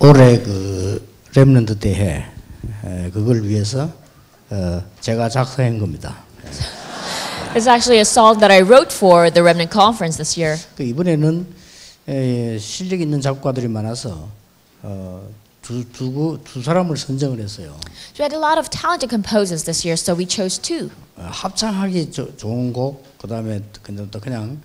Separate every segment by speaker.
Speaker 1: 올해 그 렘넌트 대회 그걸 위해서 제가 작사한 겁니다.
Speaker 2: It's actually a song that I wrote for the Remnant Conference this year.
Speaker 1: 그 이번에는 실력 있는 작곡가들이 많아서 두 사람을 선정을 했어요.
Speaker 2: So we had a lot of talented composers this year, so we chose two.
Speaker 1: 합창하기 좋은 곡, 그다음에 그냥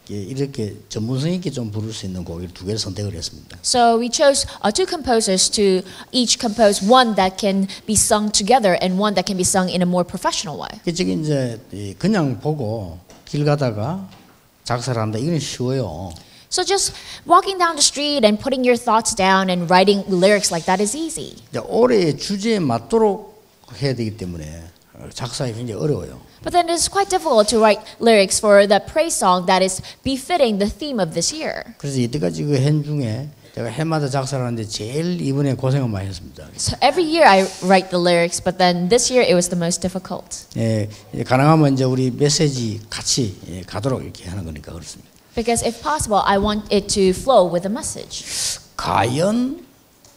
Speaker 1: 이렇게 전문성 있게 좀 부를 수 있는 곡 두 개를 선택을 했습니다.
Speaker 2: So we chose two composers to each compose one that can be sung together and one that can be sung in a more professional way.
Speaker 1: 저기 이제 그냥 보고 길 가다가 작사를 한다 이건 쉬워요.
Speaker 2: So just walking down the street and putting your thoughts down and writing lyrics like that is easy.
Speaker 1: 올해의 주제에 맞도록 해야 되기 때문에 작사가 굉장히 어려워요.
Speaker 2: But then it's quite difficult to write lyrics for the praise song that is befitting the theme of this year.
Speaker 1: 그래서 이때까지 그 한 중에 제가 해마다 작사를 하는데 제일 이번에 고생을 많이 했습니다.
Speaker 2: So every year I write the lyrics, but then this year it was the most difficult.
Speaker 1: 가능하면 이제 우리 메시지 같이 가도록 이렇게 하는 거니까 그렇습니다.
Speaker 2: Because if possible, I want it to flow with the message.
Speaker 1: 과연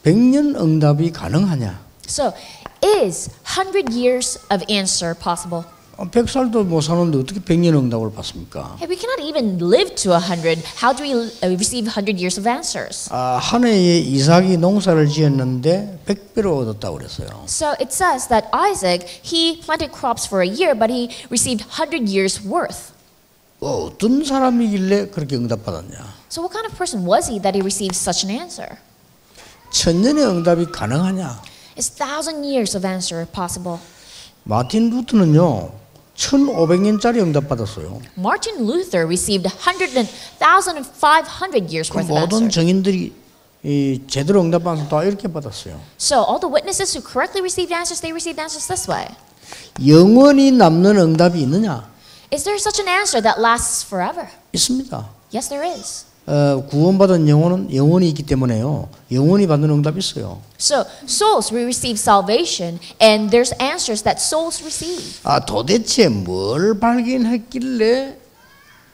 Speaker 1: 100년 응답이 가능하냐?
Speaker 2: So, is 100 years of answer possible?
Speaker 1: 100살도 못 사는데 어떻게 100년 응답을 받습니까?
Speaker 2: Hey, we cannot even live to 100. How do we receive 100 years of answers?
Speaker 1: 한 해에 이삭이 농사를 지었는데 100배로 얻었다고 그랬어요.
Speaker 2: So it says that Isaac, he planted crops for a year, but he received 100 years worth.
Speaker 1: 어떤 사람이길래 그렇게 응답받았냐?
Speaker 2: So what kind of person was he that he received such an answer?
Speaker 1: 천년의 응답이 가능하냐?
Speaker 2: Is 1,000 years of answer possible?
Speaker 1: 마틴 루터는요 1,500년짜리 응답받았어요.
Speaker 2: Martin Luther received 1,500 years
Speaker 1: 그
Speaker 2: worth of
Speaker 1: 모든
Speaker 2: answer.
Speaker 1: 정인들이 제대로 응답받은 사람 다 이렇게 받았어요.
Speaker 2: So all the witnesses who correctly received answers, they received answers this way.
Speaker 1: 영원히 남는 응답이 있느냐?
Speaker 2: Is there such an answer that lasts forever?
Speaker 1: 있습니다.
Speaker 2: Yes, there is.
Speaker 1: 구원받은 영혼은 영원히 있기 때문에요. 영원히 받는 응답이 있어요.
Speaker 2: So souls will receive salvation, and there's answers that souls receive.
Speaker 1: 도대체 뭘 발견했길래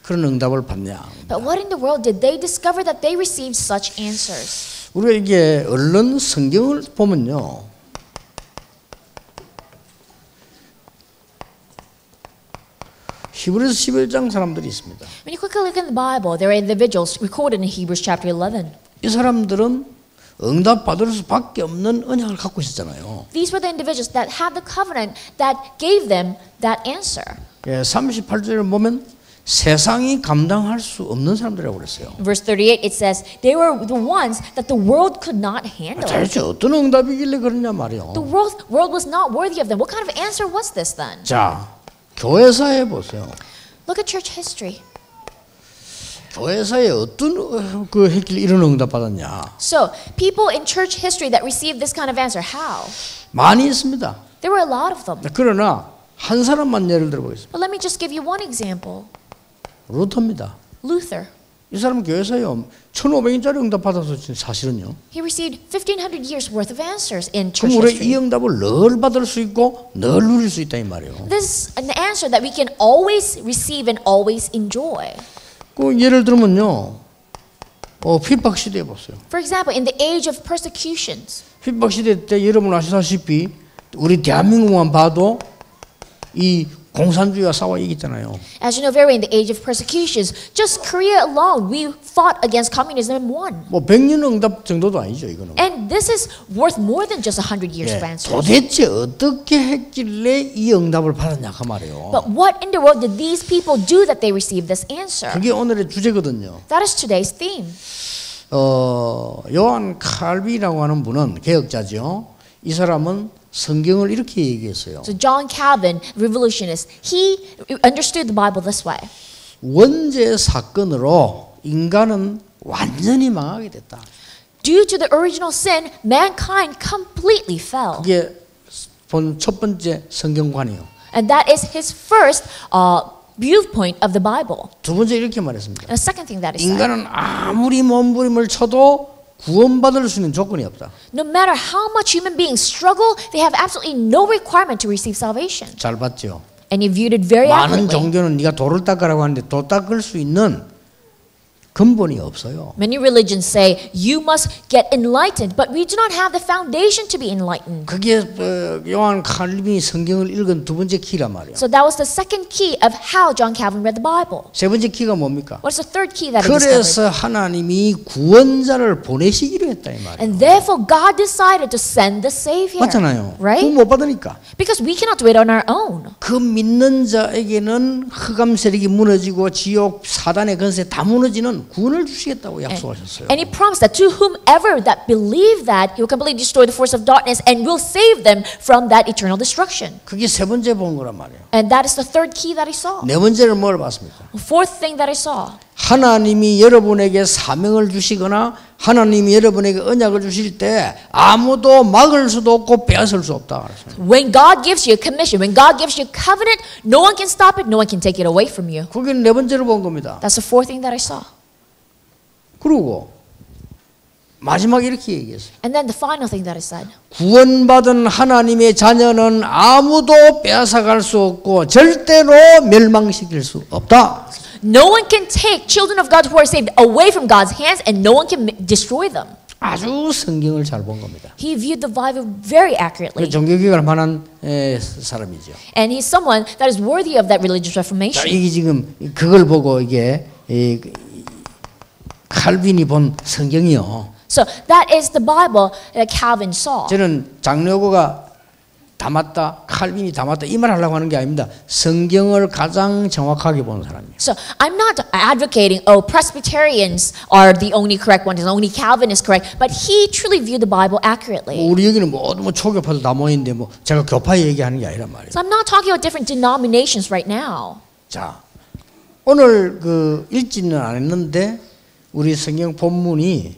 Speaker 1: 그런 응답을 받냐?
Speaker 2: But what in the world did they discover that they received such answers?
Speaker 1: 우리가 이게 얼른 성경을 보면요. 히브리서 11장 사람들이 있습니다.
Speaker 2: When you quickly look in the Bible, there are individuals recorded in Hebrews chapter 11.
Speaker 1: 이 사람들은 응답 받을 수밖에 없는 언약을 갖고 있었잖아요.
Speaker 2: These were the individuals that had the covenant that gave them that answer.
Speaker 1: 38절을 보면 세상이 감당할 수 없는 사람들이라고 그랬어요.
Speaker 2: Verse 38, it says, they were the ones that the world could not handle.
Speaker 1: 도대체 어떤 응답이길래 그러냐 말이요.
Speaker 2: The world was not worthy of them. What kind of answer was this then?
Speaker 1: 자, 교회사에 보세요.
Speaker 2: Look at church history.
Speaker 1: 교회사에 어떤 그 했길래 이런 응답 받았냐?
Speaker 2: So, people in church history that received this kind of answer, how?
Speaker 1: 많이 있습니다.
Speaker 2: There were a lot of them.
Speaker 1: 그러나 한 사람만 예를 들어보겠습니다.
Speaker 2: But let me just give you one example.
Speaker 1: 루터입니다.
Speaker 2: Luther.
Speaker 1: 이 사람은 교회사요 1,500년짜리 응답 받아서 사실은요.
Speaker 2: He received 1,500 years worth of answers in
Speaker 1: 그럼
Speaker 2: church
Speaker 1: 우리 이
Speaker 2: history.
Speaker 1: 응답을 늘 받을 수 있고 늘 누릴 수 있다 이 말이에요.
Speaker 2: This is an answer that we can always receive and always enjoy.
Speaker 1: 그 예를 들면요. 핍박 시대에 보세요.
Speaker 2: For example, in the age of persecutions.
Speaker 1: 핍박 시대 때 여러분 아시다시피 우리 대한민국만 봐도 이 공산주의와 싸워 이겼잖아요.
Speaker 2: As you know very well, in the age of persecutions, just Korea alone, we fought against communism and won.
Speaker 1: 100년 응답 정도도 아니죠, 이거는.
Speaker 2: And this is worth more than just 100 years of answers.
Speaker 1: 도대체 어떻게 했길래 이 응답을 받았냐 그 말이에요.
Speaker 2: But what in the world did these people do that they received this answer?
Speaker 1: 그게 오늘의 주제거든요.
Speaker 2: That is today's theme.
Speaker 1: 요한 칼빈이라고 하는 분은 개혁자죠. 이 사람은 성경을 이렇게 얘기했어요.
Speaker 2: So John Calvin, revolutionist, he understood the Bible this way.
Speaker 1: 원죄 사건으로 인간은 완전히 망하게 됐다.
Speaker 2: Due to the original sin, mankind completely fell.
Speaker 1: 그게 본 첫 번째 성경관이요.
Speaker 2: And that is his first viewpoint of the Bible.
Speaker 1: 두 번째 이렇게 말했습니다.
Speaker 2: And the second thing that he said,
Speaker 1: 인간은 아무리 몸부림을 쳐도 구원받을 수 있는 조건이 없다.
Speaker 2: no matter how much human beings struggle, they have absolutely no requirement to receive salvation.
Speaker 1: 잘 봤죠?
Speaker 2: And he viewed it very
Speaker 1: 많은
Speaker 2: accurately.
Speaker 1: 종교는 네가 돌을 닦으라고 하는데 돌 닦을 수 있는 근본이 없어요.
Speaker 2: Many religions say you must get enlightened, but we do not have the foundation to be enlightened.
Speaker 1: 그게 요한 칼빈이 성경을 읽은 두 번째 키란 말이에요.
Speaker 2: So that was the second key of how John Calvin read the Bible.
Speaker 1: 세 번째 키가 뭡니까?
Speaker 2: What's the third key that he discovered?
Speaker 1: 그래서 하나님이 구원자를 보내시기로 했다 이 말이에요.
Speaker 2: And therefore God decided to send the Savior.
Speaker 1: 맞잖아요.
Speaker 2: Right?
Speaker 1: 구원 못 받으니까.
Speaker 2: Because we cannot do it on our own.
Speaker 1: 그 믿는 자에게는 흑암 세력이 무너지고 지옥 사단의 권세 다 무너지는 구원을 주시겠다고 약속하셨어요.
Speaker 2: And he promised that to whomever that believe that, he will completely destroy the force of darkness and will save them from that eternal destruction.
Speaker 1: 그게 세 번째 본 거란 말이에요.
Speaker 2: And that is the third key that I saw.
Speaker 1: 네 번째를 뭘 봤습니까?
Speaker 2: The fourth thing that I saw.
Speaker 1: 하나님이 여러분에게 사명을 주시거나 하나님이 여러분에게 언약을 주실 때 아무도 막을 수도 없고 빼앗을 수 없다.
Speaker 2: When God gives you a commission, when God gives you a covenant, no one can stop it, no one can take it away from you.
Speaker 1: 그게 네 번째로 본 겁니다.
Speaker 2: That's the fourth thing that I saw.
Speaker 1: 그리고 마지막에 이렇게 얘기했어요.
Speaker 2: And then the final thing that I said.
Speaker 1: 구원받은 하나님의 자녀는 아무도 빼앗아갈 수 없고 절대로 멸망시킬 수 없다.
Speaker 2: No one can take children of God who are saved away from God's hands, and no one can destroy them.
Speaker 1: 아주 성경을 잘 본 겁니다.
Speaker 2: He viewed the Bible very accurately.
Speaker 1: 종교개혁을 만한 사람이죠.
Speaker 2: And he's someone that is worthy of that religious
Speaker 1: 자,
Speaker 2: reformation.
Speaker 1: 이게 지금 그걸 보고 이게 칼빈이 본 성경이요.
Speaker 2: So that is the Bible that Calvin saw.
Speaker 1: 저는 장로교가 담았다, 칼빈이 담았다 이 말 하려고 하는 게 아닙니다. 성경을 가장 정확하게 본 사람이에요.
Speaker 2: So I'm not advocating, oh, Presbyterians are the only correct ones, only Calvin is correct, but he truly viewed the Bible accurately.
Speaker 1: 우리 여기는 모두 초교파도 다 모이는데 뭐 제가 교파 얘기하는 게 아니란 말이에요.
Speaker 2: So I'm not talking about different denominations right now.
Speaker 1: 자, 오늘 그 읽지는 않았는데 우리 성경 본문이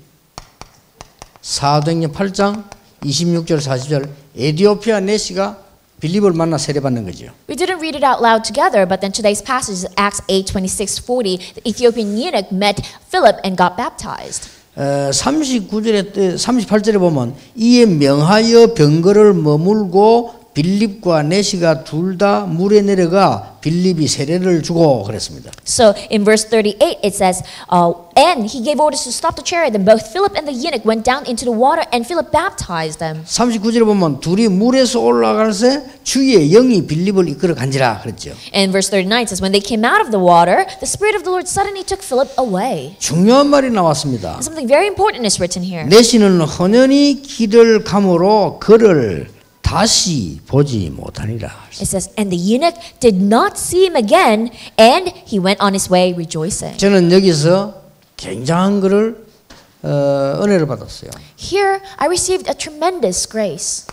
Speaker 1: 사도행전 8장 26절 40절 에티오피아 내시가 빌립을 만나 세례받는 거죠.
Speaker 2: We didn't read it out loud together, but then today's passage is Acts 8:26-40. The Ethiopian eunuch met Philip and got baptized.
Speaker 1: 39절에 38절에 보면 이에 명하여 병거를 머물고 빌립과 내시가 둘 다 물에 내려가 빌립이 세례를 주고 그랬습니다.
Speaker 2: So in verse 38 it says, and he gave orders to stop the chariot. Then both Philip and the eunuch went down into the water, and Philip baptized them.
Speaker 1: 39절에 보면 둘이 물에서 올라갈새 주의 영이 빌립을 이끌어 간지라 그랬죠.
Speaker 2: And verse 39 says, when they came out of the water, the Spirit of the Lord suddenly took Philip away.
Speaker 1: 중요한 말이 나왔습니다.
Speaker 2: And something very important is written here.
Speaker 1: 내시는 헌연히 길을 감으로 그를 다시 보지 못하니라.
Speaker 2: It says, and the eunuch did not see him again, and he went on his way rejoicing.
Speaker 1: 저는 여기서 굉장한 것을 은혜를 받았어요.
Speaker 2: Here I received a tremendous grace.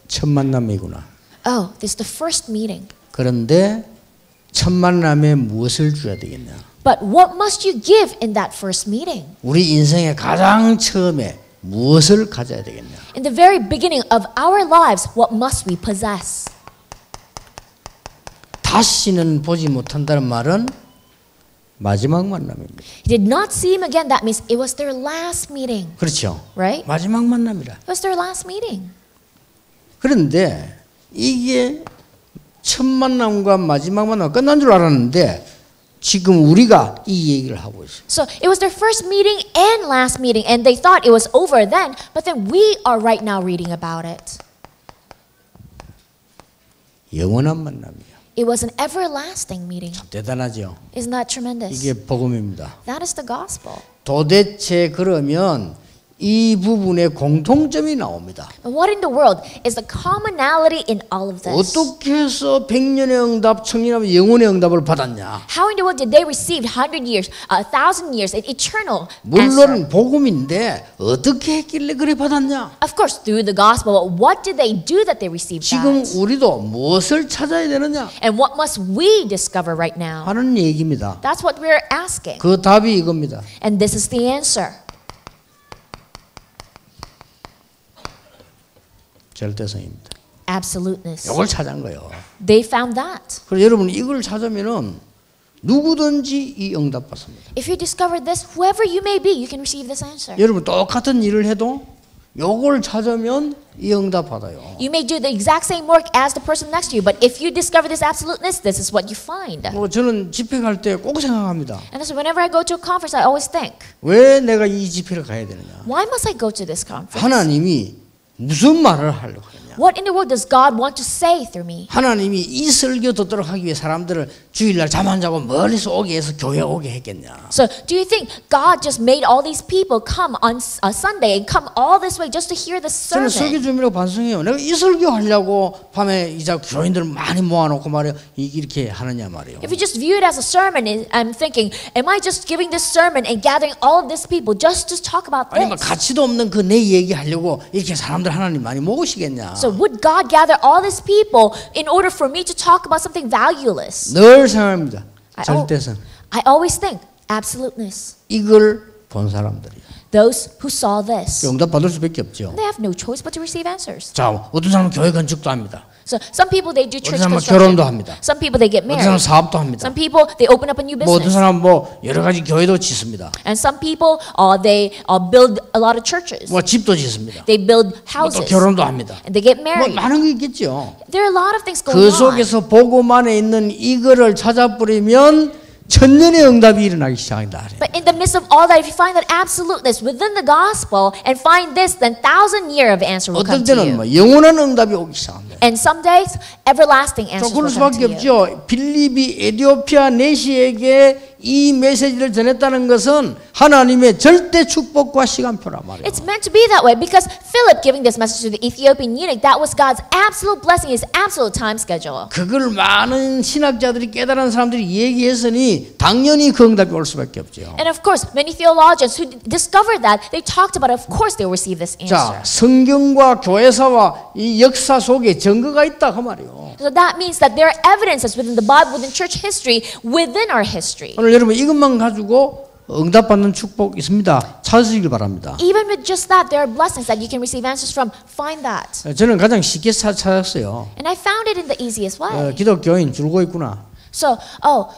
Speaker 1: 첫 만남이구나.
Speaker 2: Oh, this is the first meeting.
Speaker 1: 그런데 첫 만남에 무엇을 줘야 되겠냐?
Speaker 2: But what must you give in that first meeting?
Speaker 1: 우리 인생의 가장 처음에 무엇을 가져야 되겠냐?
Speaker 2: In the very beginning of our lives, what must we possess?
Speaker 1: 다시는 보지 못한다는 말은 마지막 만남입니다.
Speaker 2: He did not see him again. That means it was their last meeting,
Speaker 1: 그렇죠.
Speaker 2: right?
Speaker 1: 마지막 만남이라.
Speaker 2: It was their last meeting.
Speaker 1: 그런데 이게 첫 만남과 마지막 만남 끝난 줄 알았는데 지금 우리가 이 얘기를 하고 있어요.
Speaker 2: So it was their first meeting and last meeting, and they thought it was over then, but then we are right now reading about it.
Speaker 1: 영원한 만남이에요.
Speaker 2: It was an everlasting meeting.
Speaker 1: 대단하죠.
Speaker 2: Isn't that tremendous?
Speaker 1: 이게 복음입니다.
Speaker 2: That is the gospel.
Speaker 1: 도대체 그러면 이 부분에 공통점이 나옵니다.
Speaker 2: But what in the world is the commonality in all of this?
Speaker 1: 어떻게 해서 100년의 응답, 청년하면 영원의 응답을 받았냐?
Speaker 2: How in the world did they receive 100 years, 1,000 years, an eternal answer?
Speaker 1: 물론 복음인데 어떻게 했길래 그래 받았냐?
Speaker 2: Of course, through the gospel. But what did they do that they received
Speaker 1: 지금
Speaker 2: that?
Speaker 1: 우리도 무엇을 찾아야 되느냐?
Speaker 2: And what must we discover right now?
Speaker 1: 하는 얘기입니다.
Speaker 2: That's what we're asking.
Speaker 1: 그 답이 이겁니다.
Speaker 2: And this is the answer.
Speaker 1: 절대성입니다.
Speaker 2: Absoluteness.
Speaker 1: 이걸 찾은 거예요.
Speaker 2: They found that.
Speaker 1: 그래서 여러분 이걸 찾으면은 누구든지 이 응답 받습니다.
Speaker 2: If you discover this, whoever you may be, you can receive this answer.
Speaker 1: 여러분 똑같은 일을 해도 요걸 찾으면 이 응답 받아요.
Speaker 2: You may do the exact same work as the person next to you, but if you discover this absoluteness, this is what you find.
Speaker 1: 저는 집회 갈 때 꼭 생각합니다.
Speaker 2: And so whenever I go to a conference, I always think,
Speaker 1: 왜 내가 이 집회를 가야 되느냐?
Speaker 2: why must I go to this conference?
Speaker 1: 하나님이 무슨 말을 하려고 하느냐?
Speaker 2: What in the world does God want to say through me?
Speaker 1: 하나님이 이 설교 듣도록 하기 위해 사람들을 주일날 잠 안 자고 멀리서 오게 해서 교회 오게 했겠냐?
Speaker 2: So do you think God just made all these people come on a Sunday and come all this way just to hear the
Speaker 1: 저는 설교
Speaker 2: sermon?
Speaker 1: 준비라고 반성해요. 내가 이 설교 하려고 밤에 이제 교인들 많이 모아놓고 말이야 이렇게 하느냐 말이에요.
Speaker 2: If you just view it as a sermon, I'm thinking, am I just giving this sermon and gathering all of these people just to talk about
Speaker 1: 아니면
Speaker 2: this?
Speaker 1: 가치도 없는 그 내 얘기 하려고 이렇게 사람들 하나님 많이 모으시겠냐?
Speaker 2: So would God gather all these people in order for me to talk about something valueless?
Speaker 1: 늘 생각합니다. 절대성.
Speaker 2: I always think absoluteness.
Speaker 1: 이걸 본 사람들이
Speaker 2: Those who saw this,
Speaker 1: 응답 받을 수밖에 없죠.
Speaker 2: they have no choice but to receive answers.
Speaker 1: 자, 어떤 사람은 교회 건축도 합니다.
Speaker 2: So some people they do church
Speaker 1: 어떤 사람은
Speaker 2: construction.
Speaker 1: 결혼도 합니다.
Speaker 2: Some people they get
Speaker 1: 어떤 사람은
Speaker 2: married.
Speaker 1: 사업도 합니다.
Speaker 2: Some people they open up a new
Speaker 1: 뭐 어떤
Speaker 2: business.
Speaker 1: 사람은 뭐 여러 가지 교회도 짓습니다.
Speaker 2: And some people they build a lot of churches.
Speaker 1: 뭐 집도 짓습니다.
Speaker 2: They build
Speaker 1: 뭐 또
Speaker 2: houses.
Speaker 1: 결혼도 합니다.
Speaker 2: And they get
Speaker 1: 뭐
Speaker 2: married.
Speaker 1: 많은 게 있겠죠.
Speaker 2: There are a lot of things going
Speaker 1: 그
Speaker 2: on.
Speaker 1: 속에서 복음 안에 있는 이거를 찾아버리면 천년의 응답이 일어나기 시작한다.
Speaker 2: But in the midst of all that, if you find that absoluteness within the gospel and find this, then 1,000-year of answer will
Speaker 1: 어떤
Speaker 2: come to
Speaker 1: 때는
Speaker 2: you.
Speaker 1: 뭐 영원한 응답이 오기 시작합니다.
Speaker 2: And some days, everlasting
Speaker 1: 자,
Speaker 2: answers
Speaker 1: 그럴
Speaker 2: will come
Speaker 1: 수밖에
Speaker 2: to you.
Speaker 1: 없죠. 빌립이 에티오피아 내시에게 이 메시지를 전했다는 것은 하나님의 절대 축복과 시간표란 말이에요.
Speaker 2: It's meant to be that way because Philip giving this message to the Ethiopian eunuch, that was God's absolute blessing, his absolute time schedule.
Speaker 1: 그걸 많은 신학자들이 깨달은 사람들이 얘기했으니 당연히 그 응답이 올 수밖에 없죠.
Speaker 2: And of course, many theologians who discovered that, they talked about it, of course they will receive this answer.
Speaker 1: 자, 성경과 교회사와 이 역사 속에 증거가 있다 그 말이에요.
Speaker 2: So that means that there are evidences within the Bible, within church history, within our history.
Speaker 1: 오늘 여러분 이것만 가지고 응답받는 축복 있습니다. 찾으시길 바랍니다.
Speaker 2: Even with just that, there are blessings that you can receive answers from. Find that.
Speaker 1: 저는 가장 쉽게 찾았어요.
Speaker 2: And I found it in the easiest way.
Speaker 1: 기독교인 줄고 있구나.
Speaker 2: So,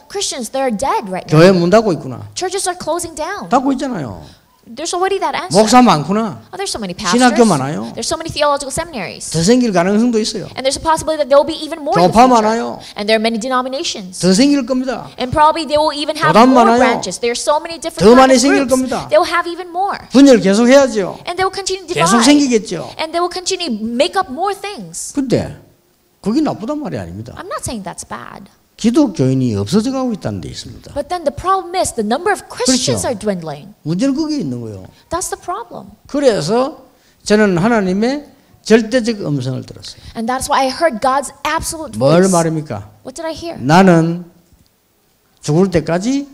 Speaker 2: Christians, they're dead right now.
Speaker 1: 교회 문 닫고 있구나.
Speaker 2: Churches are closing down.
Speaker 1: 닫고 있잖아요.
Speaker 2: There's already that answer.
Speaker 1: 목사 많구나.
Speaker 2: There's so many pastors.
Speaker 1: 신학교 많아요.
Speaker 2: There's so many theological seminaries.
Speaker 1: 더 생길 가능성도 있어요.
Speaker 2: And there's a possibility that there will be even more in the
Speaker 1: 교파
Speaker 2: future.
Speaker 1: 많아요.
Speaker 2: And there are many denominations.
Speaker 1: 더 생길 겁니다.
Speaker 2: And probably they will even have
Speaker 1: 교단
Speaker 2: more
Speaker 1: 많아요.
Speaker 2: branches. There are so many different
Speaker 1: 더
Speaker 2: kinds
Speaker 1: 많이
Speaker 2: of
Speaker 1: 생길
Speaker 2: groups.
Speaker 1: 겁니다.
Speaker 2: They will have even more.
Speaker 1: 분열 계속 해야죠.
Speaker 2: And they will continue to
Speaker 1: 계속
Speaker 2: divide.
Speaker 1: 생기겠죠.
Speaker 2: And they will continue to make up more things.
Speaker 1: 근데 그게 나쁘단 말이 아닙니다.
Speaker 2: I'm not saying that's bad.
Speaker 1: 기독교인이 없어져 가고 있다는 데 있습니다.
Speaker 2: But then the problem is the number of Christians
Speaker 1: 그렇죠.
Speaker 2: are dwindling.
Speaker 1: 문제는 그게 있는 거예요.
Speaker 2: That's the problem.
Speaker 1: 그래서 저는 하나님의 절대적 음성을 들었어요.
Speaker 2: And that's why I heard God's absolute
Speaker 1: 뭘
Speaker 2: voice.
Speaker 1: 말입니까?
Speaker 2: What did I hear?
Speaker 1: 나는 죽을 때까지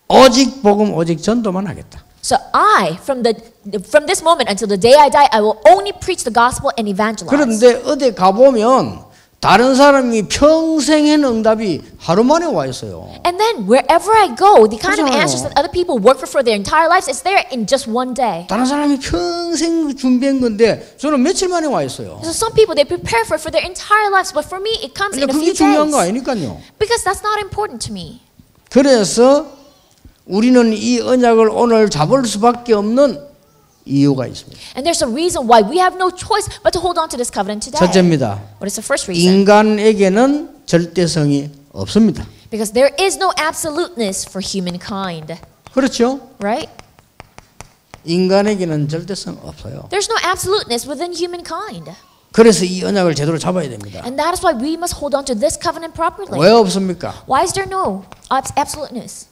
Speaker 1: 오직 복음 오직 전도만 하겠다.
Speaker 2: So I, from this moment until the day I die, I will only preach the gospel and evangelize.
Speaker 1: 그런데 어디 가보면 다른 사람이 평생의 응답이 하루 만에 와 있어요.
Speaker 2: And then wherever I go, the kind of
Speaker 1: 그렇잖아요.
Speaker 2: answers that other people work for their entire lives is there in just one day.
Speaker 1: 다른 사람이 평생 준비한 건데 저는 며칠 만에 와 있어요.
Speaker 2: So some people they prepare for their entire lives, but for me it comes in a
Speaker 1: 그게
Speaker 2: few
Speaker 1: 중요한 거
Speaker 2: days
Speaker 1: 아니니까요.
Speaker 2: because that's not important to me.
Speaker 1: 그래서 우리는 이 언약을 오늘 잡을 수밖에 없는 이유가 있습니다.
Speaker 2: And there's a reason why we have no choice but to hold on to this covenant today.
Speaker 1: 첫째입니다.
Speaker 2: What is the first reason?
Speaker 1: 인간에게는 절대성이 없습니다.
Speaker 2: Because there is no absoluteness for humankind,
Speaker 1: 그렇죠?
Speaker 2: right?
Speaker 1: 인간에게는 절대성 없어요.
Speaker 2: There's no absoluteness within humankind.
Speaker 1: 그래서 이 언약을 제대로 잡아야 됩니다.
Speaker 2: And that is why we must hold on to this covenant properly.
Speaker 1: 왜 없습니까?
Speaker 2: Why is there no absoluteness?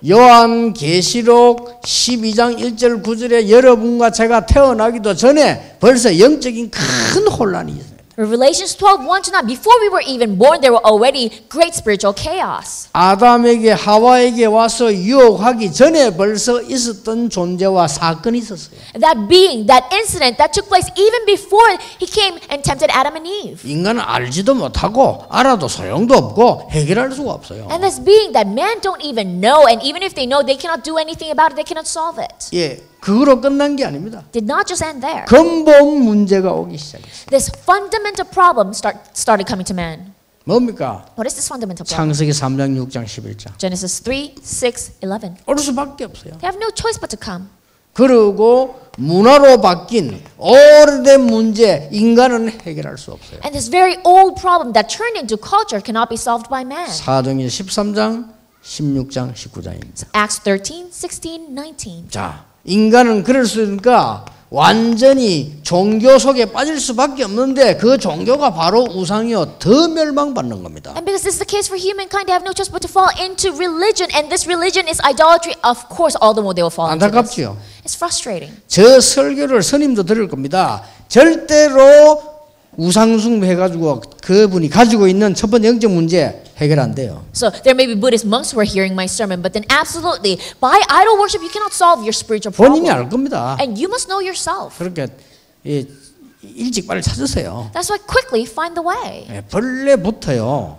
Speaker 1: 요한계시록 12장 1절 9절에 여러분과 제가 태어나기도 전에 벌써 영적인 큰 혼란이 있어요.
Speaker 2: Revelations 12:1-9. Before we were even born, there were already great spiritual chaos.
Speaker 1: 아담에게 하와에게 와서 유혹하기 전에 벌써 있었던 존재와 사건이 있었어요.
Speaker 2: That being, that incident that took place even before he came and tempted Adam and Eve.
Speaker 1: 인간은 알지도 못하고 알아도 소용도 없고 해결할 수가 없어요.
Speaker 2: And this being that man don't even know, and even if they know, they cannot do anything about it, they cannot solve it.
Speaker 1: 예, 그거로 끝난 게 아닙니다.
Speaker 2: Did not just end there.
Speaker 1: 근본 문제가 오기 시작했어요.
Speaker 2: This fundamental problem started coming to man.
Speaker 1: 뭡니까?
Speaker 2: What is this fundamental problem?
Speaker 1: 창세기 3장 6장 11장.
Speaker 2: Genesis 3, 6, 11.
Speaker 1: 올 수밖에 없어요.
Speaker 2: They have no choice but to come.
Speaker 1: 그리고 문화로 바뀐 오래된 문제 인간은 해결할 수 없어요.
Speaker 2: And this very old problem that turned into culture cannot be solved by man.
Speaker 1: 사도행전 13장, 16장, 19장입니다.
Speaker 2: Acts 13, 16, 19.
Speaker 1: 자, 인간은 그럴 수 있으니까 완전히 종교 속에 빠질 수밖에 없는데 그 종교가 바로 우상이요 더 멸망받는 겁니다.
Speaker 2: And because this is the case for humankind, they have no choice but to fall into religion, and this religion is idolatry. Of course, all the more they will fall into this.
Speaker 1: 안타깝지요.
Speaker 2: It's frustrating.
Speaker 1: 저 설교를 스님도 들을 겁니다. 절대로 우상숭배 해가지고 그분이 가지고 있는 첫 번째 영적 문제 해결 안 돼요.
Speaker 2: So there may be Buddhist monks who are hearing my sermon, but then absolutely, by idol worship, you cannot solve your spiritual
Speaker 1: 본인이
Speaker 2: problem.
Speaker 1: 알 겁니다.
Speaker 2: And you must know yourself.
Speaker 1: 그렇게 일찍 빨리 찾으세요.
Speaker 2: That's why quickly find the way.
Speaker 1: 벌레부터요.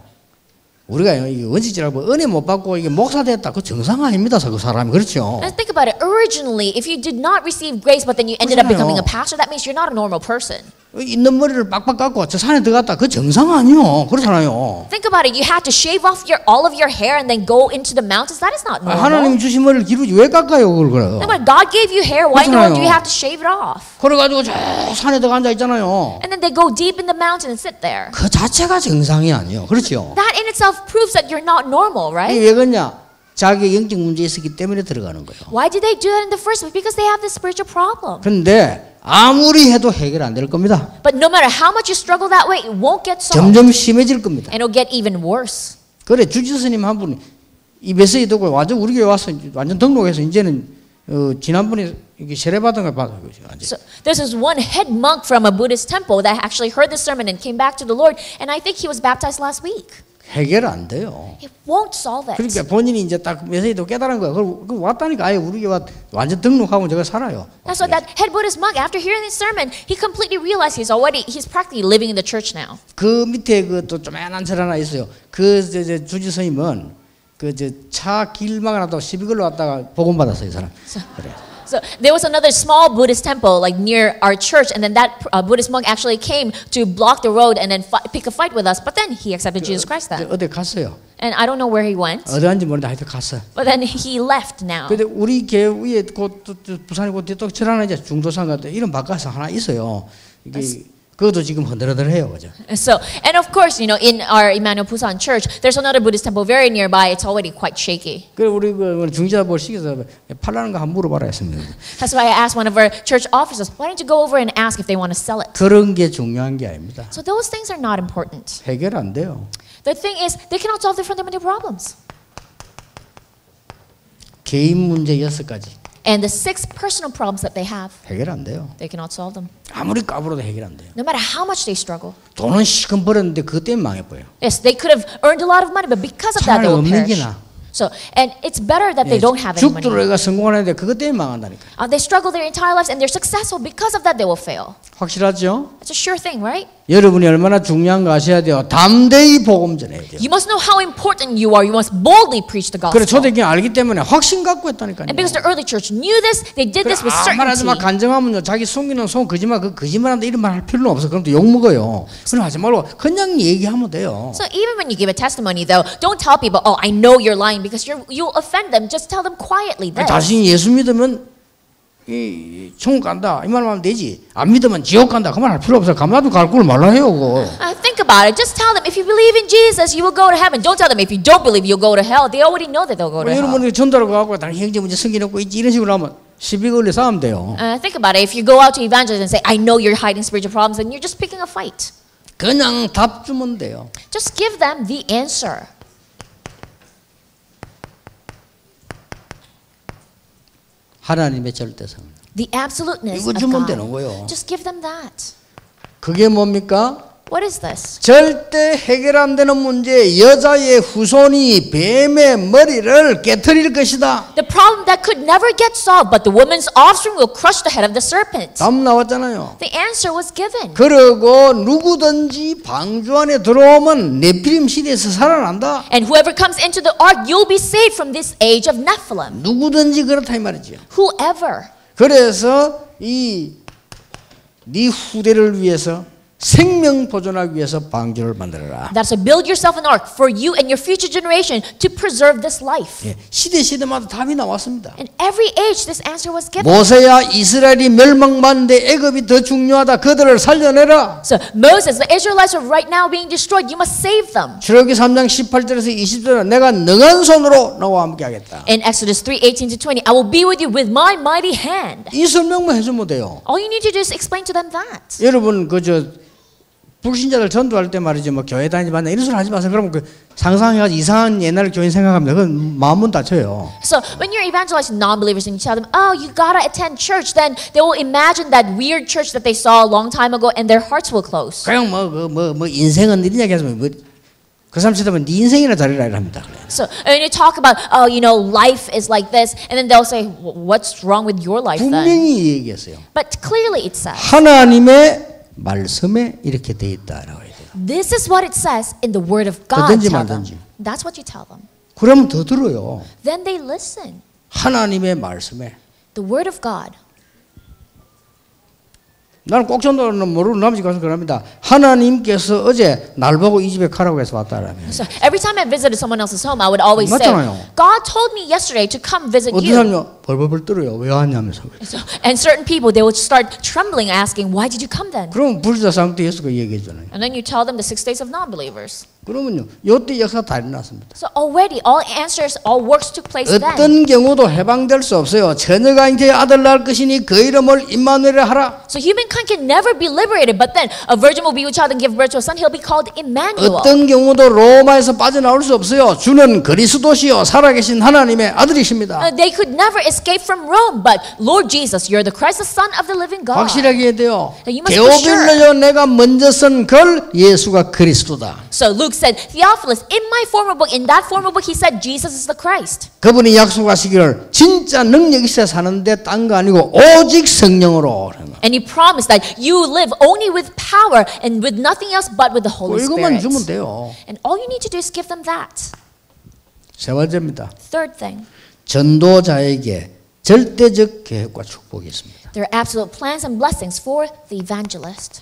Speaker 1: 우리가 이 원칙이라고 은혜 못 받고 이게 목사 됐다. 그 정상 아닙니다. 그 사람이 그렇죠.
Speaker 2: And think about it. Originally, if you did not receive grace, but then you ended up becoming a
Speaker 1: 그렇잖아요.
Speaker 2: pastor, that means you're not a normal person.
Speaker 1: 있는 머리를 빡빡 깎고 저 산에 들어갔다. 그 정상 아니요. 그렇잖아요.
Speaker 2: Think about it. You had to shave off all of your hair and then go into the mountains. That is not normal.
Speaker 1: 하나님이 주신 머리를 기르지 왜 깎아요 그걸 그래요?
Speaker 2: Think about it. God gave you hair. Why in the world do you
Speaker 1: 그렇잖아요.
Speaker 2: have to shave it off?
Speaker 1: 그래가지고 저 산에 들어가 앉아 있잖아요.
Speaker 2: And then they go deep in the mountain and sit there.
Speaker 1: 그 자체가 정상이 아니요. 그렇죠.
Speaker 2: That in itself proves that you're not normal, right?
Speaker 1: 이게 왜 그러냐? 자기 영적 문제 있었기 때문에 들어가는 거예요.
Speaker 2: Why did they do that in the first place? Because they have this spiritual problem.
Speaker 1: 그런데 아무리 해도 해결 안 될 겁니다.
Speaker 2: But no matter how much you struggle that way, it won't get solved.
Speaker 1: 점점 심해질 겁니다.
Speaker 2: And it'll get even worse.
Speaker 1: 그래 주지 스님 한 분이 이 메시지 듣고 완전 우리 교회 와서 완전 등록해서 이제는 지난번에 이게 세례 받은 거 받아요.
Speaker 2: So there's this one head monk from a Buddhist temple that actually heard the sermon and came back to the Lord, and I think he was baptized last week.
Speaker 1: 해결 안 돼요.
Speaker 2: It won't solve it.
Speaker 1: 그러니까 본인이 이제 딱 메시지도 깨달은 거야. 그 왔다니까 아예 우리 교회 완전 등록하고 제가 살아요.
Speaker 2: That's why that head Buddhist monk, after hearing this sermon, he completely realized he's practically living in the church now.
Speaker 1: 그 밑에 그 또 조그만한 절 하나 있어요. 그 주지 스님은 그 차 길막 하나도 시비걸로 왔다가 복음 받았어요, 이 사람. 그래.
Speaker 2: So there was another small Buddhist temple like near our church, and then that Buddhist monk actually came to block the road and then pick a fight with us. But then he accepted Jesus Christ then.
Speaker 1: 어디 갔어요.
Speaker 2: And I don't know where he went,
Speaker 1: 어디 간지 모르는데 하여튼 갔어.
Speaker 2: but then he left now.
Speaker 1: 근데 우리 교회에 곧 부산에 곧 또 절 하나 이제 중도산 같은 이런 바깥에 하나 있어요. 이게 그것도 지금 흔들흔들해요, 그죠?
Speaker 2: So, and of course, you know, in our Emmanuel Busan church, there's another Buddhist temple very nearby. It's already quite shaky.
Speaker 1: 그래 우리 그 중지자 볼 시켜서 팔라는 거 한번 물어봐라 했습니다.
Speaker 2: That's why I asked one of our church officers, why don't you go over and ask if they want to sell it?
Speaker 1: 그런 게 중요한 게 아닙니다.
Speaker 2: So those things are not important.
Speaker 1: 해결 안 돼요.
Speaker 2: The thing is, they cannot solve their fundamental problems.
Speaker 1: 개인 문제 6가지
Speaker 2: And the 6 personal problems that they have,
Speaker 1: 해결 안 돼요.
Speaker 2: they cannot solve them.
Speaker 1: 아무리 까불어도 해결 안 돼요.
Speaker 2: No matter how much they struggle.
Speaker 1: 돈은 시금 벌었는데 그것 때문에 망해버려요.
Speaker 2: Yes, they could have earned a lot of money, but because of that,
Speaker 1: 차라리
Speaker 2: they will
Speaker 1: 없는 게
Speaker 2: perish.
Speaker 1: 나아.
Speaker 2: So, and it's better that they don't have any money.
Speaker 1: 죽도록 애가 성공하는데 그것 때문에 망한다니까.
Speaker 2: They struggle their entire lives and they're successful. Because of that, they will fail.
Speaker 1: 확실하죠?
Speaker 2: It's a sure thing, right?
Speaker 1: 여러분이 얼마나 중요한 거 아셔야 돼요. 담대히 복음 전해야 돼요.
Speaker 2: You must know how important you are. You must boldly preach the
Speaker 1: 그래
Speaker 2: gospel.
Speaker 1: 초대교회 알기 때문에 확신 갖고 했다니까요.
Speaker 2: And because the early church knew this, they did this with
Speaker 1: 말하지 마
Speaker 2: certainty.
Speaker 1: 간증하면요 자기 숨기는 속 거짓말 그 거짓말한다 이런 말 할 필요는 없어. 그럼 또 욕 먹어요. 그럼 하지 말고 그냥 얘기하면 돼요.
Speaker 2: So even when you give a testimony, though, don't tell people, "Oh, I know you're lying," because you'll offend them. Just tell them quietly this.
Speaker 1: 자신이 예수 믿으면 이 천국 간다 이 말만 하면 되지. 안 믿으면 지옥 간다 그 말 할 필요 없어. 감나도 갈 걸 말라 해요. 그거.
Speaker 2: Think about it. Just tell them if you believe in Jesus, you will go to heaven. Don't tell them if you don't believe, you'll go to hell. They already know that they'll go to hell.
Speaker 1: 여러분이 전달하고 가고 당신 형제 문제 숨겨놓고 있지 이런 식으로 하면 시비 걸려 싸움 돼요.
Speaker 2: Think about it. If you go out to evangelize and say, "I know you're hiding spiritual problems," then you're just picking a fight.
Speaker 1: 그냥 답 주면 돼요.
Speaker 2: Just give them the answer.
Speaker 1: 하나님의 절대성.
Speaker 2: The absoluteness
Speaker 1: 이거
Speaker 2: of
Speaker 1: 주면
Speaker 2: God.
Speaker 1: 되는 거예요.
Speaker 2: Just give them that.
Speaker 1: 그게 뭡니까?
Speaker 2: What is this?
Speaker 1: 절대 해결 안 되는 문제 여자의 후손이 뱀의 머리를 깨트릴 것이다.
Speaker 2: The problem that could never get solved, but the woman's offspring will crush the head of the serpent.
Speaker 1: 답 나왔잖아요.
Speaker 2: The answer was given.
Speaker 1: 그리고 누구든지 방주 안에 들어오면 네피림 시대에서 살아난다.
Speaker 2: And whoever comes into the ark, you'll be saved from this age of Nephilim.
Speaker 1: 누구든지 그렇다 이 말이죠.
Speaker 2: Whoever.
Speaker 1: 그래서 네 후대를 위해서 생명 보존하기 위해서 방주를 만들어라.
Speaker 2: That's to build yourself an ark for you and your future generation to preserve this life.
Speaker 1: 예, 시대마다 답이 나왔습니다.
Speaker 2: In every age, this answer was given.
Speaker 1: 모세야 이스라엘이 멸망받는데 애굽이 더 중요하다. 그들을 살려내라.
Speaker 2: So Moses, the Israelites are right now being destroyed. You must save them.
Speaker 1: 출애굽기 3장 18절에서 20절에 내가 능한 손으로 너와 함께 하겠다.
Speaker 2: In Exodus 3:18-20, I will be with you with my mighty hand.
Speaker 1: 이 설명만 해주면 돼요.
Speaker 2: All you need to do is explain to them that.
Speaker 1: 여러분 불신자들 전도할 때 말이죠. 뭐 교회 다니지 마나 이런 소리 하지 마세요. 그러면 그 상상해가지고 이상한 옛날 교인 생각합니다. 그건 마음은 다쳐요.
Speaker 2: So when you're evangelizing non-believers and you tell them, oh, you gotta attend church, then they will imagine that weird church that they saw a long time ago and their hearts will close.
Speaker 1: 그냥 뭐 인생은 이런 얘기 하시면 그 사람 쳐다보면 네 인생이나 다르라 이랍니다.
Speaker 2: So when you talk about, oh, you know, life is like this, and then they'll say, what's wrong with your life then?
Speaker 1: 분명히 얘기했어요.
Speaker 2: But clearly it says,
Speaker 1: 하나님의 말씀에 이렇게 돼 있다라고 해요.
Speaker 2: this is what it says in the Word of God.
Speaker 1: 듣든지
Speaker 2: Tell them.
Speaker 1: 말든지.
Speaker 2: That's what you tell them.
Speaker 1: 그러면 더 들어요.
Speaker 2: Then they listen.
Speaker 1: 하나님의 말씀에.
Speaker 2: The Word of God.
Speaker 1: 나는 꼭 전도는 모르는 남지 가서 그럽니다. 하나님께서 어제 날 보고 이 집에 가라고 해서 왔다라면.
Speaker 2: So every time I visited someone else's home, I would always say,
Speaker 1: 맞잖아요.
Speaker 2: God told me yesterday to come visit
Speaker 1: 어떤
Speaker 2: you.
Speaker 1: 사람요 벌벌벌 떨어요. 왜 왔냐면서.
Speaker 2: So, and certain people, they would start trembling, asking, why did you come then?
Speaker 1: 그럼 불자 상태 예수가 얘기했잖아요.
Speaker 2: And then you tell them the 6 days of non-believers.
Speaker 1: 그러면요, 요때 역사 다 일어났습니다.
Speaker 2: So already, all answers, all works took place then.
Speaker 1: 어떤 경우도 해방될 수 없어요. 처녀가 잉태의 아들 낳을 것이니 그 이름을 임마누엘이라 하라.
Speaker 2: So humankind can never be liberated, but then a virgin will be with child and give birth to a son. He'll be called Emmanuel.
Speaker 1: 어떤 경우도 로마에서 빠져나올 수 없어요. 주는 그리스도시요 살아계신 하나님의 아들이십니다.
Speaker 2: They could never escape from Rome, but Lord Jesus, you're the Christ, the Son of the living God.
Speaker 1: 확실하게 해야 돼요.
Speaker 2: You must be sure.
Speaker 1: 데오빌로요 내가 먼저 쓴 글 예수가 그리스도다.
Speaker 2: So Luke said, Theophilus, in my former book, in that former book, he said Jesus is the Christ.
Speaker 1: 그분이 약속하시기를 진짜 능력 있어야 사는데 딴 거 아니고 오직 성령으로.
Speaker 2: And he promised that you live only with power and with nothing else but with the Holy
Speaker 1: 이것만
Speaker 2: Spirit.
Speaker 1: 주면 돼요.
Speaker 2: And all you need to do is give them that.
Speaker 1: 세 번째입니다.
Speaker 2: Third thing,
Speaker 1: 전도자에게 절대적 계획과 축복이 있습니다.
Speaker 2: there are absolute plans and blessings for the evangelist.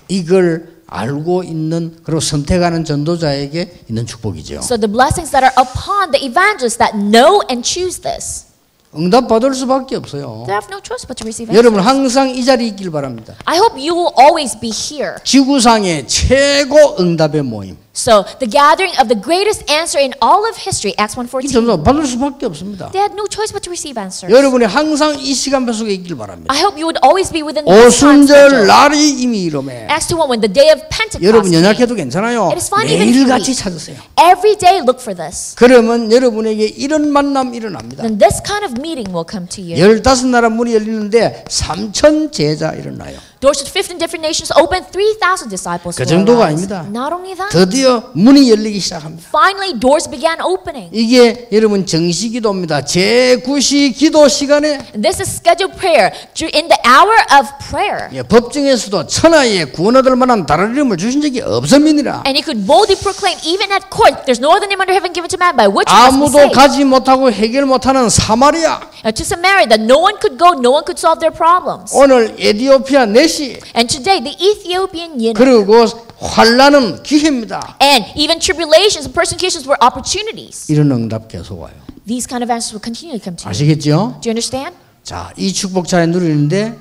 Speaker 1: 이걸 알고 있는 그리고 선택하는 전도자에게 있는 축복이죠.
Speaker 2: So the blessings that are upon the evangelists that know and choose this,
Speaker 1: 응답 받을 수밖에 없어요.
Speaker 2: they have no choice but to receive
Speaker 1: 여러분
Speaker 2: answers.
Speaker 1: 항상 이 자리에 있길 바랍니다.
Speaker 2: I hope you will always be here.
Speaker 1: 지구상의 최고 응답의 모임.
Speaker 2: So the gathering of the greatest answer in all of history, Acts
Speaker 1: 이
Speaker 2: 1:14.
Speaker 1: 전도 받을 수밖에 없습니다.
Speaker 2: They had no choice but to receive answers.
Speaker 1: 여러분이 항상 이 시간표 속에 있길 바랍니다.
Speaker 2: I hope you would always be within this time
Speaker 1: 오순절
Speaker 2: schedule.
Speaker 1: 날이 이미 이름에
Speaker 2: Acts 2:1, when the day of Pentecost
Speaker 1: 여러분
Speaker 2: came,
Speaker 1: 연약해도 괜찮아요.
Speaker 2: It is fine even
Speaker 1: 매일같이
Speaker 2: to
Speaker 1: 찾으세요.
Speaker 2: every day look for this.
Speaker 1: 그러면 여러분에게 이런 만남 일어납니다.
Speaker 2: Then this kind of meeting will come to you.
Speaker 1: 15나라 문이 열리는데 3,000 제자 일어나요.
Speaker 2: Doors to 15 different nations open, 3,000 disciples
Speaker 1: 그
Speaker 2: will
Speaker 1: 정도가
Speaker 2: arise.
Speaker 1: 아닙니다.
Speaker 2: Not only that,
Speaker 1: 드디어 문이 열리기 시작합니다.
Speaker 2: finally doors began opening.
Speaker 1: 이게 여러분 정시기도입니다. 제9시 기도 시간에
Speaker 2: And this is scheduled prayer in the hour of prayer.
Speaker 1: 법정에서도 천하에 구원 얻을 만한 다른 이름을 주신 적이 없음이니라.
Speaker 2: And he could boldly proclaim, even at court, there's no other name under heaven given to man by which we must be
Speaker 1: 아무도
Speaker 2: saved.
Speaker 1: 가지 못하고 해결 못하는 사마리아.
Speaker 2: To Samaria, that no one could go, no one could solve their problems.
Speaker 1: 오늘 에티오피아 내시
Speaker 2: And today, the Ethiopian eunuch.
Speaker 1: 그리고 환란은 기회입니다.
Speaker 2: And even tribulations and persecutions were opportunities.
Speaker 1: 이런 응답 계속 와요.
Speaker 2: These kind of answers will continue to come to you.
Speaker 1: 아시겠죠?
Speaker 2: Do you understand?
Speaker 1: 자, 이 축복 잘 누리는데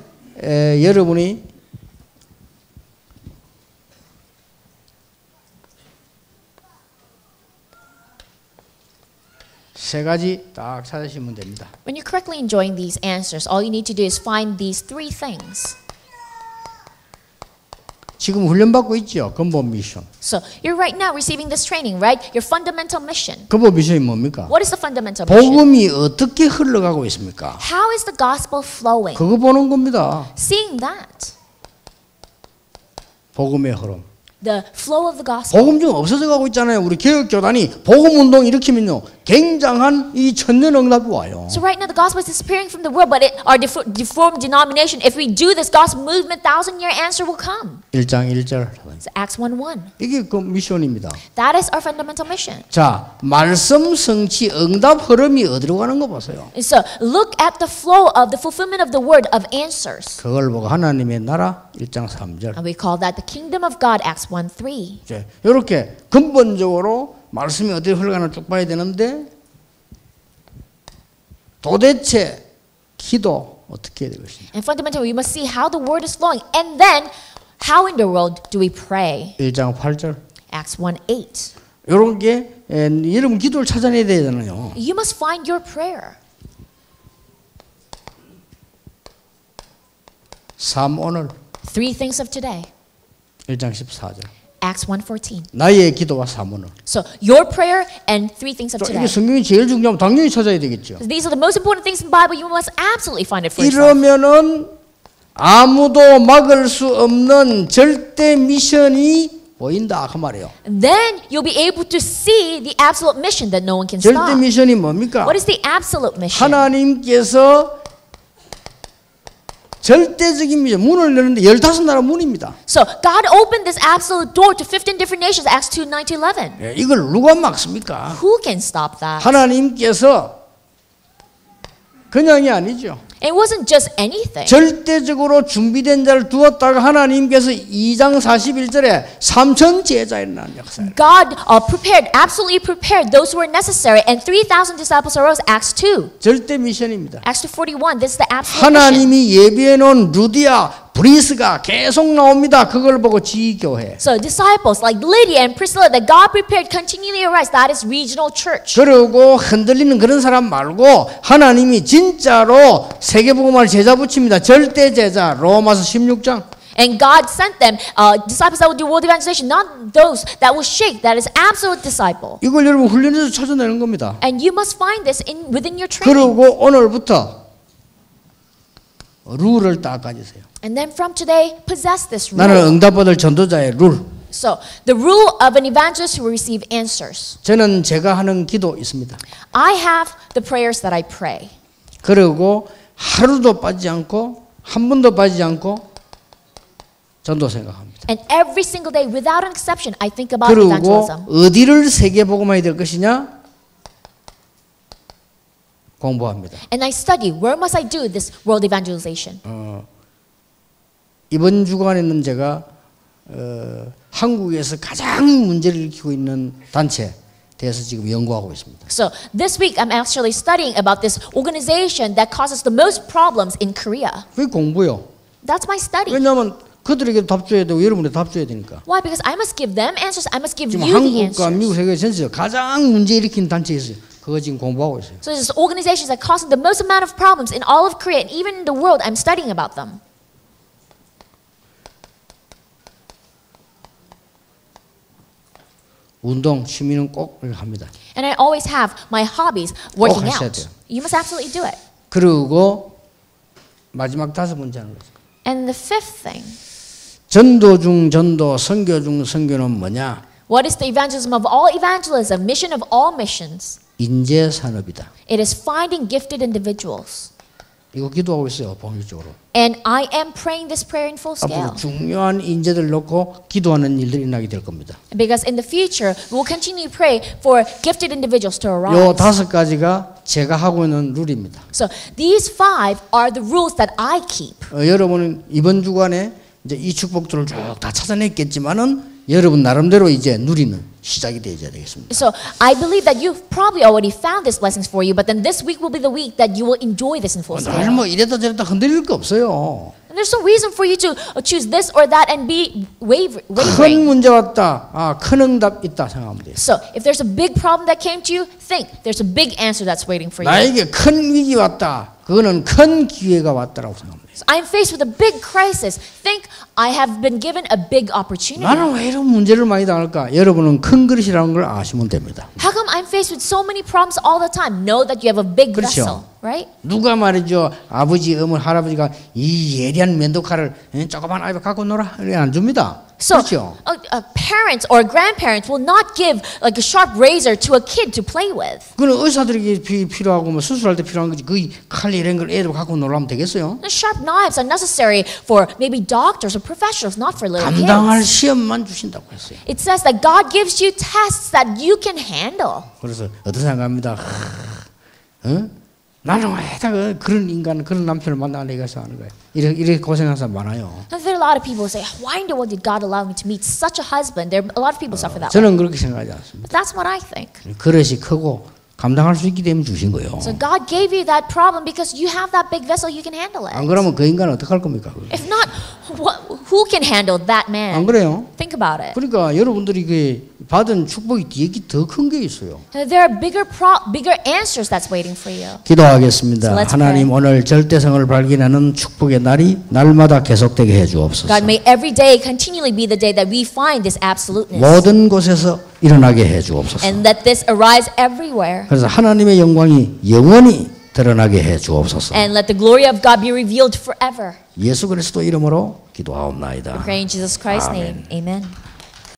Speaker 1: 여러분이 세 가지 딱 찾으시면 됩니다.
Speaker 2: When you're correctly enjoying these answers, all you need to do is find these three things.
Speaker 1: 지금 훈련받고 있죠. 근본 미션.
Speaker 2: So you're right now receiving this training, right? Your fundamental mission.
Speaker 1: 근본 미션이 뭡니까?
Speaker 2: What is the fundamental mission?
Speaker 1: 복음이 어떻게 흘러가고 있습니까?
Speaker 2: How is the gospel flowing?
Speaker 1: 그거 보는 겁니다.
Speaker 2: Seeing that.
Speaker 1: 복음의 흐름.
Speaker 2: The flow of the gospel.
Speaker 1: 복음 좀 없어져 가고 있잖아요. 우리 개혁교단이 복음 운동 일으키면요, 굉장한 이 천년 응답이 와요.
Speaker 2: So right now the gospel is disappearing from the world, but our deformed denomination, if we do this gospel movement, 1,000-year answer will come.
Speaker 1: 1장 1절.
Speaker 2: It's Acts 1:1.
Speaker 1: 이게 그 미션입니다.
Speaker 2: That is our fundamental mission.
Speaker 1: 자, 말씀 성취 응답 흐름이 어디로 가는 거 보세요.
Speaker 2: And so look at the flow of the fulfillment of the word of answers.
Speaker 1: 그걸 보고 하나님의 나라 1장 3절.
Speaker 2: And we call that the kingdom of God, Acts 1:3.
Speaker 1: 이제 이렇게 근본적으로 말씀이 어떻게 흘러가나 쭉 봐야 되는데 도대체 기도 어떻게 해야 되겠습니까?
Speaker 2: And fundamentally, we must see how the word is flowing. And then, how in the world do we pray?
Speaker 1: 1장 8절.
Speaker 2: Acts 1:8.
Speaker 1: 이런 게 여러분 기도를 찾아내야 되잖아요.
Speaker 2: You must find your prayer.
Speaker 1: 3 오늘
Speaker 2: 3 things of today.
Speaker 1: 1장 14절.
Speaker 2: Acts 1:14.
Speaker 1: 나의 기도와 3 오늘.
Speaker 2: So, your prayer and 3 things of
Speaker 1: 이게
Speaker 2: today.
Speaker 1: 성경이 제일 중요하면 당연히 찾아야 되겠죠.
Speaker 2: These are the most important things in the Bible. You must absolutely find it for yourself.
Speaker 1: 이러면은 아무도 막을 수 없는 절대 미션이 보인다 그 말이에요.
Speaker 2: Then you'll be able to see the absolute mission that no one can
Speaker 1: 절대
Speaker 2: stop.
Speaker 1: 미션이 뭡니까?
Speaker 2: What is the absolute mission?
Speaker 1: 하나님께서 절대적인 미션 문을 열는데 15나라 문입니다.
Speaker 2: So God opened this absolute door to 15 different nations. Acts 2:9-11.
Speaker 1: 예, 이걸 누가 막습니까?
Speaker 2: Who can stop that?
Speaker 1: 하나님께서 그냥이 아니죠.
Speaker 2: It wasn't just anything.
Speaker 1: 절대적으로 준비된 자를 두었다가 하나님께서 2장 41절에 3천 제자이라는 역사예요.
Speaker 2: God absolutely prepared those who were necessary, and 3,000 disciples arose. Acts 2.
Speaker 1: 절대 미션입니다.
Speaker 2: Acts 2:41. This is the absolute mission.
Speaker 1: 하나님이 예비해 놓은 루디아, 브리스가 계속 나옵니다. 그걸 보고 지교회.
Speaker 2: So disciples like Lydia and Priscilla that God prepared continually arise. That is regional church.
Speaker 1: 그리고 흔들리는 그런 사람 말고 하나님이 진짜로 세계복음화를 제자 붙입니다. 절대 제자. 로마서 16장.
Speaker 2: And God sent them disciples that would do world evangelization, not those that will shake. That is absolute disciple.
Speaker 1: 이걸 여러분 훈련해서 찾아내는 겁니다.
Speaker 2: And you must find this within your training.
Speaker 1: 그리고 오늘부터 룰을 딱 가지세요.
Speaker 2: And then from today, possess this
Speaker 1: 나는
Speaker 2: rule.
Speaker 1: 응답받을 전도자의 룰.
Speaker 2: So the rule of an evangelist who will receive answers.
Speaker 1: 저는 제가 하는 기도 있습니다.
Speaker 2: I have the prayers that I pray.
Speaker 1: 그리고 하루도 빠지지 않고 한 번도 빠지지 않고 전도 생각합니다.
Speaker 2: And every single day, without an exception, I think about
Speaker 1: 그리고
Speaker 2: evangelism.
Speaker 1: 어디를 세계복음화해야 될 것이냐? 공부합니다.
Speaker 2: And I study, where must I do this world evangelization?
Speaker 1: 이번 주간에는 제가 한국에서 가장 문제를 일으키고 있는 단체에 대해서 지금 연구하고 있습니다.
Speaker 2: So this week, I'm actually studying about this organization that causes the most problems in Korea.
Speaker 1: 그게 공부요.
Speaker 2: That's my study.
Speaker 1: 왜냐하면 그들에게도 답 줘야 되고 여러분에도 답 줘야 되니까.
Speaker 2: Why? Because I must give them answers. I must give
Speaker 1: 지금
Speaker 2: you the
Speaker 1: 한국과 미국
Speaker 2: answers.
Speaker 1: 세계 전체에서 가장 문제 일으키는 단체에 있어요. 그거 지금 공부하고 있어요.
Speaker 2: So there's organizations that cause the most amount of problems in all of Korea and even in the world. I'm studying about them.
Speaker 1: 운동, 취미는 꼭 합니다.
Speaker 2: And I always have my hobbies working
Speaker 1: 하셔야
Speaker 2: out.
Speaker 1: 돼요.
Speaker 2: You must absolutely do it.
Speaker 1: 그리고 마지막 5번째 하는 거죠.
Speaker 2: And the fifth thing,
Speaker 1: 전도 중 전도, 선교 중 선교는 뭐냐?
Speaker 2: what is the evangelism of all evangelism, mission of all missions?
Speaker 1: 인재 산업이다.
Speaker 2: It is finding gifted individuals.
Speaker 1: 이거 기도하고 있어요, 본격적으로.
Speaker 2: And I am praying this prayer in full
Speaker 1: 앞으로
Speaker 2: scale.
Speaker 1: 중요한 인재들 놓고 기도하는 일들이 일어나게 될 겁니다.
Speaker 2: Because in the future, we will continue to pray for gifted individuals to
Speaker 1: 요
Speaker 2: arise.
Speaker 1: 5가지가 제가 하고 있는 룰입니다.
Speaker 2: So these 5 are the rules that I keep.
Speaker 1: 여러분은 이번 주간에 이제 이 축복들을 쭉 다 찾아냈겠지만은 여러분 나름대로 이제 누리는 시작이 되어야 되겠습니다.
Speaker 2: So I believe that you've probably already found these blessings for you, but then this week will be the week that you will enjoy this in full
Speaker 1: 늘
Speaker 2: scale.
Speaker 1: 뭐 이랬다 저랬다 흔들릴 거 없어요.
Speaker 2: And there's no reason for you to choose this or that and be
Speaker 1: 큰
Speaker 2: wavering.
Speaker 1: 문제 왔다. 큰 응답 있다 생각하면 돼요.
Speaker 2: So if there's a big problem that came to you, think there's a big answer that's waiting for you.
Speaker 1: 나에게 큰 위기 왔다. 그거는 큰 기회가 왔다라고 생각합니다.
Speaker 2: So I'm faced with a big crisis. Think I have been given a big opportunity.
Speaker 1: 나는 왜 이런 문제를 많이 당할까? 여러분은 큰 그릇이라는 걸 아시면 됩니다.
Speaker 2: How come I'm faced with so many problems all the time? Know that you have a big
Speaker 1: 그렇죠.
Speaker 2: vessel. right?
Speaker 1: 누가 말이죠 아버지, 어머니, 할아버지가 이 예리한 면도칼을 조그만 아이가 갖고 놀아 이래 안 줍니다.
Speaker 2: So
Speaker 1: 그렇죠?
Speaker 2: parents or grandparents will not give like a sharp razor to a kid to play with.
Speaker 1: 그는 의사들에게 필요하고 뭐 수술할 때 필요한 거지. 그 칼 이런 걸 애들 갖고 놀라면 되겠어요?
Speaker 2: The sharp knives are necessary for maybe doctors or professionals, not for little
Speaker 1: 감당할
Speaker 2: kids.
Speaker 1: 시험만 주신다고 했어요.
Speaker 2: It says that God gives you tests that you can handle.
Speaker 1: 그래서 어떻게 생각합니다? 나는 왜 그런 인간, 그런 남편을 만나려고 해서 하는 거예요. 이렇게 고생하는 사람 많아요.
Speaker 2: And there are a lot of people who say, why in the world did God allow me to meet such a husband? There are a lot of people who suffer that way.
Speaker 1: 저는 그렇게 생각하지 않습니다.
Speaker 2: But that's what I think.
Speaker 1: 그릇이 크고 감당할 수 있기 때문에 주신 거예요.
Speaker 2: So God gave you that problem because you have that big vessel, you can handle
Speaker 1: 안
Speaker 2: it.
Speaker 1: 그러면 그 인간은 어떡할 겁니까?
Speaker 2: If not, who can handle that
Speaker 1: 안
Speaker 2: man?
Speaker 1: 그래요?
Speaker 2: Think about it.
Speaker 1: 그러니까 여러분들이 그 받은 축복이 뒤에 더 큰 게 있어요.
Speaker 2: There are bigger answers that's waiting for you.
Speaker 1: 기도하겠습니다.
Speaker 2: So let's
Speaker 1: 하나님
Speaker 2: pray.
Speaker 1: 오늘 절대성을 발견하는 축복의 날이 날마다 계속되게 해주옵소서.
Speaker 2: God, may every day continually be the day that we find this absoluteness.
Speaker 1: 모든 곳에서 일어나게 해주옵소서.
Speaker 2: And let this arise everywhere.
Speaker 1: 그래서 하나님의 영광이 영원히 드러나게 해주옵소서.
Speaker 2: And let the glory of God be revealed forever.
Speaker 1: 예수 그리스도 이름으로 기도하옵나이다.
Speaker 2: We pray in Jesus Christ's
Speaker 1: Amen.
Speaker 2: name. Amen.